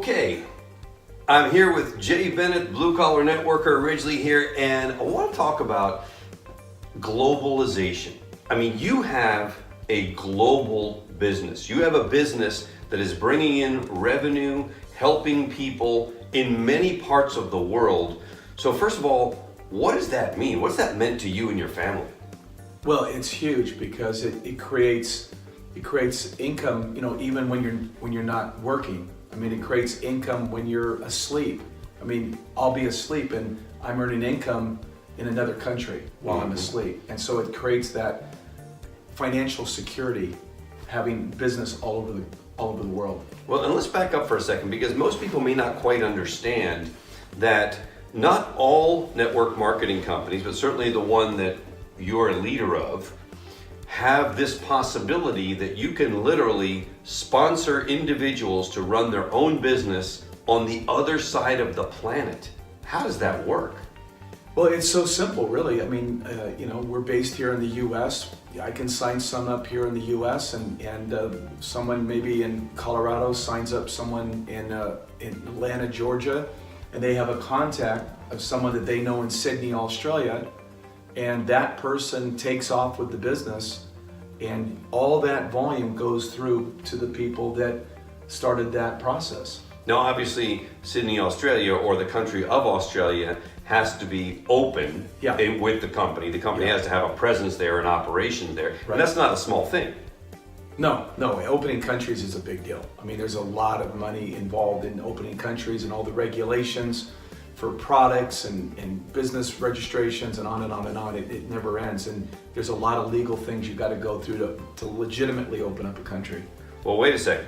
Okay, I'm here with Jay Bennett, Blue Collar Networker, Ridgely here, and I want to talk about globalization. I mean, you have a global business. You have a business that is bringing in revenue, helping people in many parts of the world. So first of all, what does that mean? What's that meant to you and your family? Well, it's huge because it creates income, even when you're not working. I mean, it creates income when you're asleep. I mean, I'll be asleep and I'm earning income in another country while I'm asleep. And so it creates that financial security, having business all over the world. Well, and let's back up for a second, because most people may not quite understand that not all network marketing companies, but certainly the one that you're a leader of, have this possibility that you can literally sponsor individuals to run their own business on the other side of the planet. How does that work? Well, it's so simple, really. I mean, we're based here in the U.S. I can sign some up here in the U.S. and someone maybe in Colorado signs up someone in Atlanta, Georgia, and they have a contact of someone that they know in Sydney, Australia, and that person takes off with the business, and all that volume goes through to the people that started that process. Now, obviously, Sydney, Australia, or the country of Australia has to be open with the company. The company has to have a presence there, an operation there. Right. And that's not a small thing. No, opening countries is a big deal. I mean, there's a lot of money involved in opening countries and all the regulations for products and business registrations and on and on and on. It never ends. And there's a lot of legal things you've got to go through to legitimately open up a country. Well, wait a second.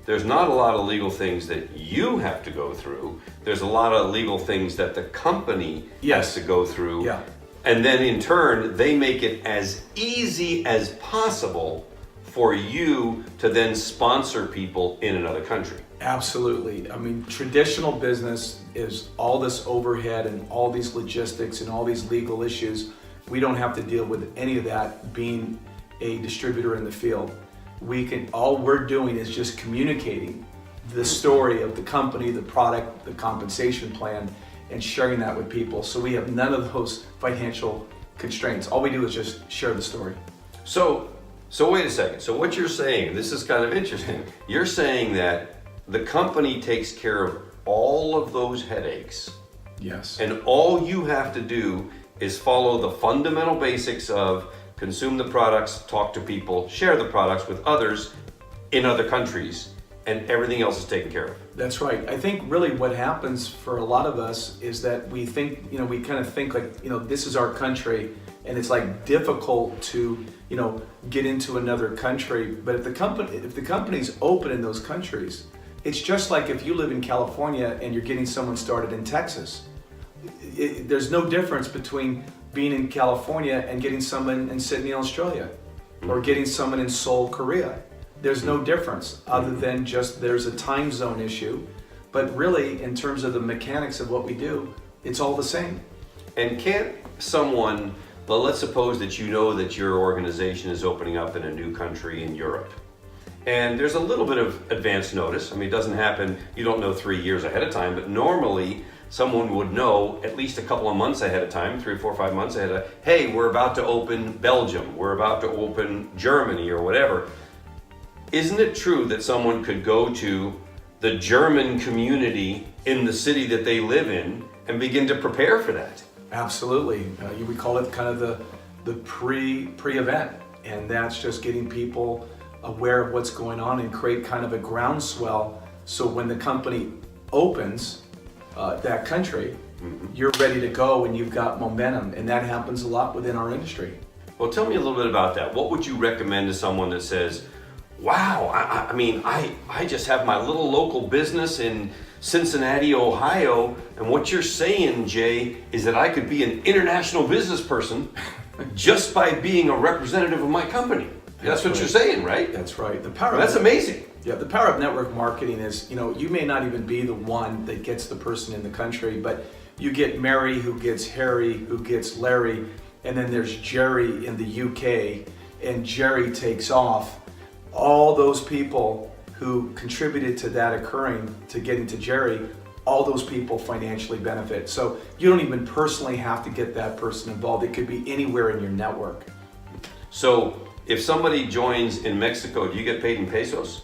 There's not a lot of legal things that you have to go through. There's a lot of legal things that the company has to go through. Yeah. And then in turn, they make it as easy as possible for you to then sponsor people in another country. Absolutely. I mean, traditional business is all this overhead and all these logistics and all these legal issues. We don't have to deal with any of that being a distributor in the field. All we're doing is just communicating the story of the company, the product, the compensation plan, and sharing that with people. So we have none of those financial constraints. All we do is just share the story. So wait a second. So what you're saying, this is kind of interesting. You're saying that the company takes care of all of those headaches. Yes. And all you have to do is follow the fundamental basics of consume the products, talk to people, share the products with others in other countries, and everything else is taken care of. That's right. I think really what happens for a lot of us is that we think, we kind of think like, this is our country, and it's like difficult to, get into another country. But if the company's open in those countries, it's just like if you live in California and you're getting someone started in Texas. There's no difference between being in California and getting someone in Sydney, Australia, or getting someone in Seoul, Korea. There's no difference other than just there's a time zone issue. But really, in terms of the mechanics of what we do, it's all the same. And can't someone, well, let's suppose that you know that your organization is opening up in a new country in Europe. And there's a little bit of advance notice. I mean, it doesn't happen, you don't know 3 years ahead of time, but normally someone would know at least a couple of months ahead of time, 3, 4, 5 months ahead of, hey, we're about to open Belgium, we're about to open Germany or whatever. Isn't it true that someone could go to the German community in the city that they live in and begin to prepare for that? Absolutely. We call it kind of the pre-event, and that's just getting people aware of what's going on and create kind of a groundswell, so when the company opens that country, you're ready to go and you've got momentum, and that happens a lot within our industry. Well, tell me a little bit about that. What would you recommend to someone that says, wow, I just have my little local business in Cincinnati, Ohio, and what you're saying, Jay, is that I could be an international business person just by being a representative of my company. That's what you're saying, right? That's right. That's amazing. Yeah, the power of network marketing is, you may not even be the one that gets the person in the country, but you get Mary who gets Harry, who gets Larry, and then there's Jerry in the UK, and Jerry takes off. All those people who contributed to that occurring, to getting to Jerry, all those people financially benefit. So you don't even personally have to get that person involved. It could be anywhere in your network. So if somebody joins in Mexico, do you get paid in pesos?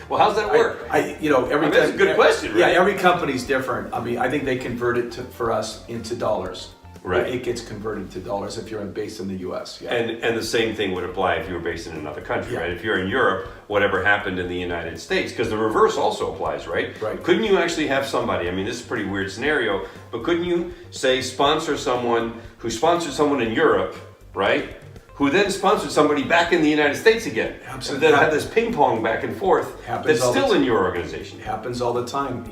Well, how's that work? That's a good question, right? Yeah, every company's different. I mean, I think they convert it for us into dollars. Right. It gets converted to dollars if you're based in the U.S. Yeah. And the same thing would apply if you were based in another country, Yeah. right? If you're in Europe, whatever happened in the United States, because the reverse also applies, right? Right. Couldn't you actually have somebody, I mean, this is a pretty weird scenario, but couldn't you, say, sponsor someone who sponsored someone in Europe, right? Who then sponsored somebody back in the United States again? Absolutely. And then have this ping pong back and forth Happens that's all the still time. in your organization. It happens all the time.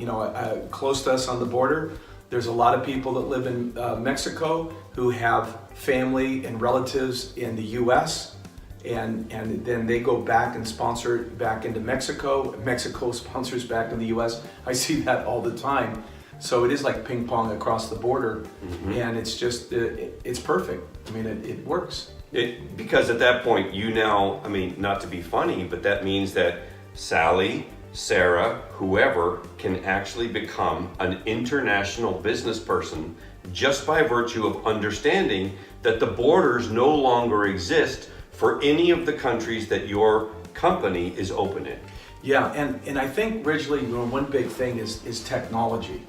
Close to us on the border, there's a lot of people that live in Mexico who have family and relatives in the U.S. and then they go back and sponsor back into Mexico. Mexico sponsors back in the U.S. I see that all the time. So it is like ping pong across the border, and it's just it's perfect. I mean, it works. Because at that point, you now, I mean, not to be funny, but that means that Sally, Sarah, whoever can actually become an international business person just by virtue of understanding that the borders no longer exist for any of the countries that your company is open in. Yeah, and I think Ridgely, one big thing is technology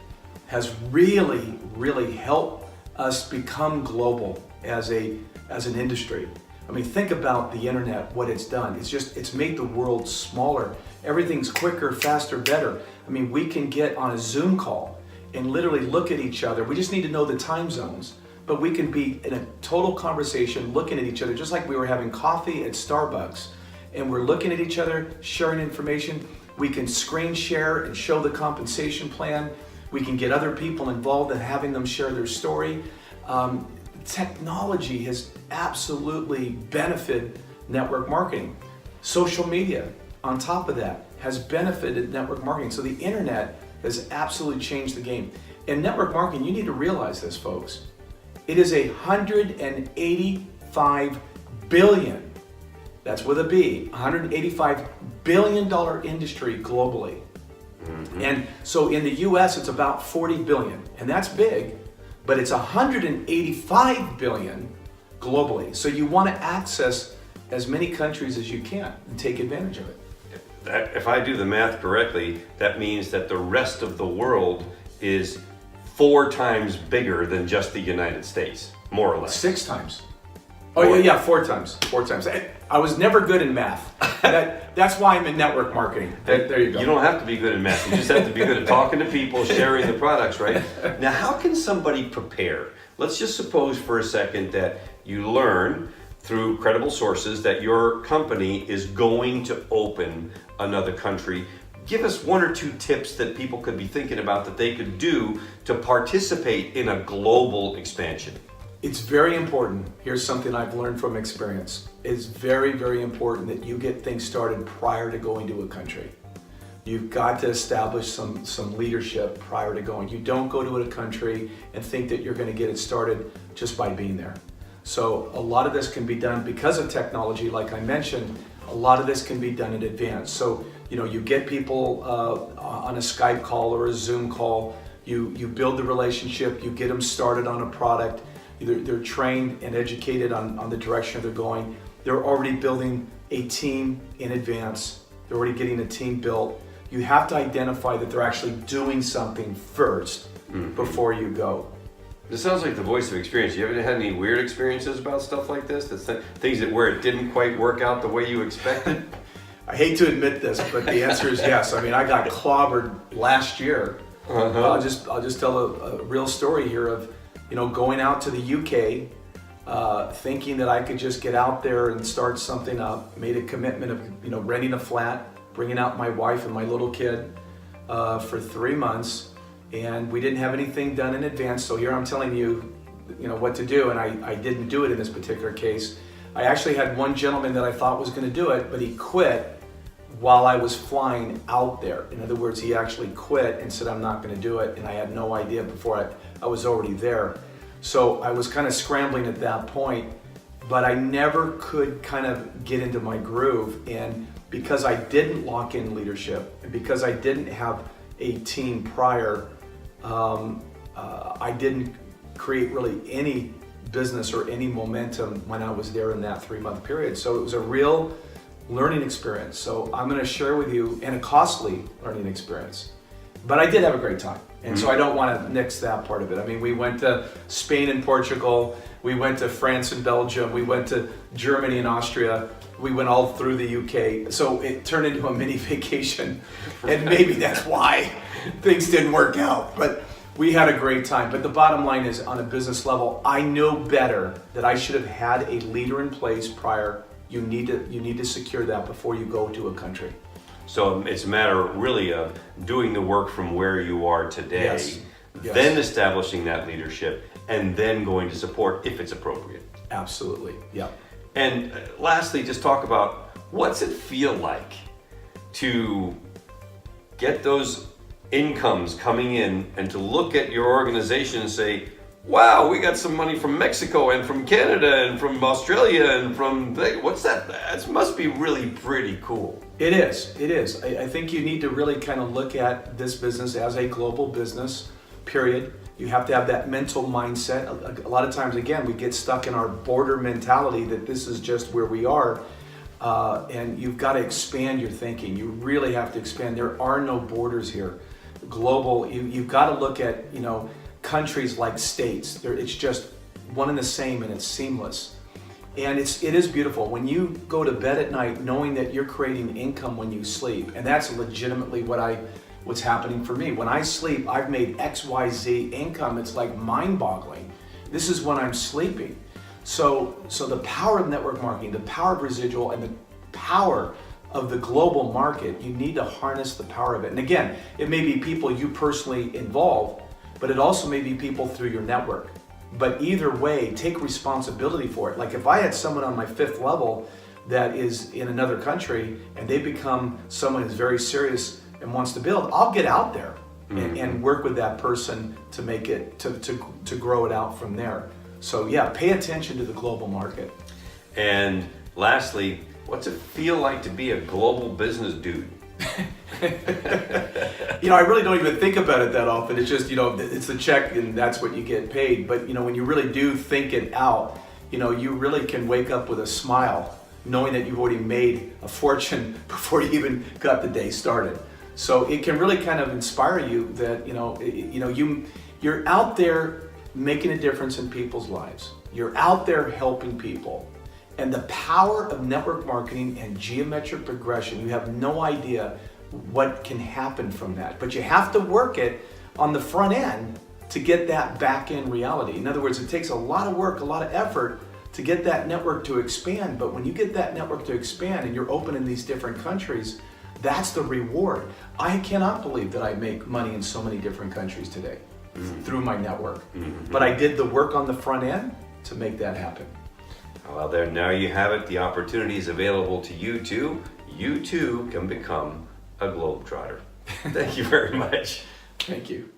has really helped us become global as an industry. I mean, think about the internet, what it's done. It's made the world smaller. Everything's quicker, faster, better. I mean, we can get on a Zoom call and literally look at each other. We just need to know the time zones, but we can be in a total conversation looking at each other, just like we were having coffee at Starbucks, and we're looking at each other, sharing information. We can screen share and show the compensation plan. We can get other people involved and having them share their story. Technology has absolutely benefited network marketing. Social media, on top of that, has benefited network marketing. So the internet has absolutely changed the game. In network marketing, you need to realize this, folks. It is $185 billion, that's with a B, $185 billion industry globally. And so in the US, it's about 40 billion, and that's big, but it's 185 billion globally. So you want to access as many countries as you can and take advantage of it. If I do the math correctly, that means that the rest of the world is 4 times bigger than just the United States, more or less. 6 times. Oh yeah, 4 times. 4 times. I was never good in math. That's why I'm in network marketing. There you go. You don't have to be good in math. You just have to be good at talking to people, sharing the products, right? Now, how can somebody prepare? Let's just suppose for a second that you learn through credible sources that your company is going to open another country. Give us 1 or 2 tips that people could be thinking about that they could do to participate in a global expansion. It's very important. Here's something I've learned from experience. It's very important that you get things started prior to going to a country. You've got to establish some leadership prior to going. You don't go to a country and think that you're going to get it started just by being there. So a lot of this can be done because of technology, like I mentioned. A lot of this can be done in advance. So you get people on a Skype call or a Zoom call. You build the relationship. You get them started on a product. They're trained and educated on the direction they're going. They're already building a team in advance. They're already getting a team built. You have to identify that they're actually doing something first before you go. This sounds like the voice of experience. You ever had any weird experiences about stuff like this? Things where it didn't quite work out the way you expected? I hate to admit this, but the answer is yes. I mean, I got clobbered last year. I'll just tell a real story here of going out to the UK, thinking that I could just get out there and start something up. Made a commitment of renting a flat, bringing out my wife and my little kid for 3 months, and we didn't have anything done in advance. So here I'm telling you, what to do, and I didn't do it in this particular case. I actually had one gentleman that I thought was going to do it, but he quit while I was flying out there. In other words, he actually quit and said, I'm not going to do it, and I had no idea before I was already there. So I was kind of scrambling at that point, but I never could kind of get into my groove. And because I didn't lock in leadership, and because I didn't have a team prior, I didn't create really any business or any momentum when I was there in that 3-month period. So it was a real learning experience. So I'm going to share with you, and a costly learning experience. But I did have a great time. And so I don't want to nix that part of it. I mean, we went to Spain and Portugal, we went to France and Belgium, we went to Germany and Austria, we went all through the UK. So it turned into a mini vacation. And maybe that's why things didn't work out. But we had a great time. But the bottom line is, on a business level, I know better that I should have had a leader in place prior. You need to secure that before you go to a country. So it's a matter really of doing the work from where you are today, Yes. then establishing that leadership, and then going to support if it's appropriate. Absolutely, yeah. And lastly, just talk about, what's it feel like to get those incomes coming in and to look at your organization and say, wow, we got some money from Mexico and from Canada and from Australia and from, what's that? That must be really pretty cool. It is. I think you need to really kind of look at this business as a global business, period. You have to have that mental mindset. A lot of times, again, we get stuck in our border mentality that this is just where we are. And you've got to expand your thinking. You really have to expand. There are no borders here. Global, you've got to look at, countries like states. It's just one and the same, and it's seamless. And it is beautiful when you go to bed at night knowing that you're creating income when you sleep. And that's legitimately what's happening for me. When I sleep, I've made XYZ income. It's like mind-boggling. This is when I'm sleeping. So the power of network marketing, the power of residual, and the power of the global market, you need to harness the power of it. And again, it may be people you personally involve, but it also may be people through your network. But either way, take responsibility for it. Like if I had someone on my 5th level that is in another country and they become someone who's very serious and wants to build, I'll get out there and work with that person to make it, to grow it out from there. So yeah, pay attention to the global market. And lastly, what's it feel like to be a global business dude? I really don't even think about it that often. It's just, it's a check and that's what you get paid. But, when you really do think it out, you really can wake up with a smile knowing that you've already made a fortune before you even got the day started. So it can really kind of inspire you that, you're out there making a difference in people's lives. You're out there helping people. And the power of network marketing and geometric progression, you have no idea what can happen from that. But you have to work it on the front end to get that back end reality. In other words, it takes a lot of work, a lot of effort to get that network to expand. But when you get that network to expand and you're open in these different countries, that's the reward. I cannot believe that I make money in so many different countries today through my network. But I did the work on the front end to make that happen. Well, now you have it. The opportunity is available to you too. You too can become a globetrotter. Thank you very much. Thank you.